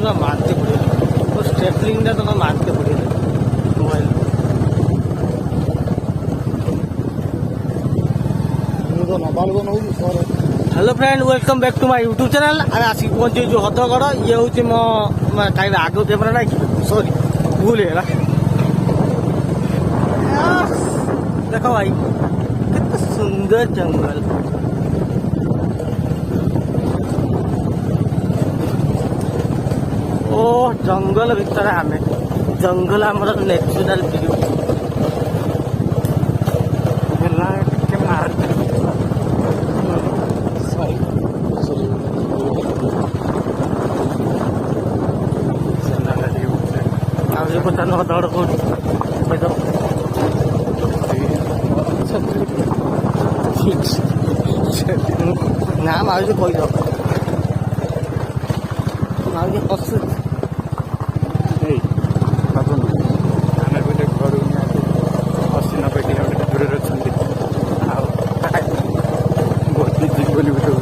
तुला मारते पडेल तो स्टेपलिंगला तुला मारते पडेल mobile hello friend welcome back to my YouTube channel आम आसिक पहुंचे जो हदगड़ ये हूँ मो कहीं आग कैमेरा ना सॉरी भूल है देखो भाई कितना सुंदर जंगल ओ जंगल भितर आम जंगल आमर नेचुराल व्यू पता न दौड़ कौन ना माउजी कही दो माउजी हसु आम गोटे घर 80-90 किलोमीटर दूर अच्छा बहुत जीवन गोटे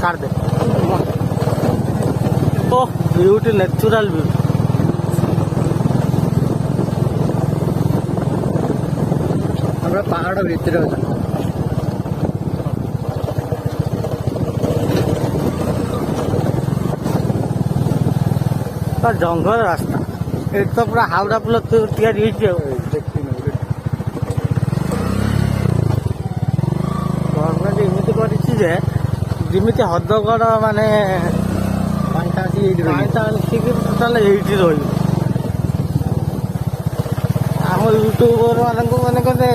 काट दे ओ ब्यूटी नेचुरल व्यू पहाड़ भीतर जंगल रास्ता ये तो पूरा हावड़ा पुल तैयारी गवर्नमेंट एमती कर जिमिति हदगड़ माने टोटाल एइटी रही आम यूट्यूबर माने गोटे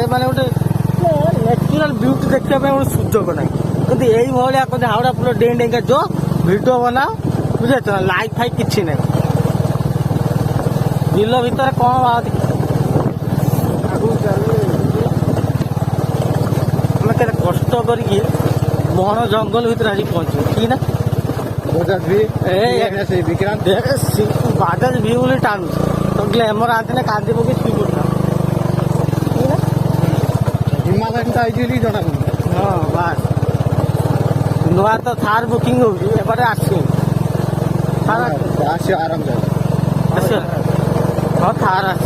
नेचुराल ब्यूटी देखा गोटे सुजोग ना कि यही कभी हावड़ा पुल डें डेंगा जो भिडियो बनाओ बुझे लाइक फाइक किसी ना बिल भितर कौन बात आम के कष्ट करके बन जंगल भितर आज पहुंचू कि ना बाजाज भी बोले टाणु तो ग्लैमर आते ना कांदी पकड़ स्पीड उठा हिमालय जना हाँ बास नुआ तो थार बुकिंग होटे आस आराम से हाँ थार आस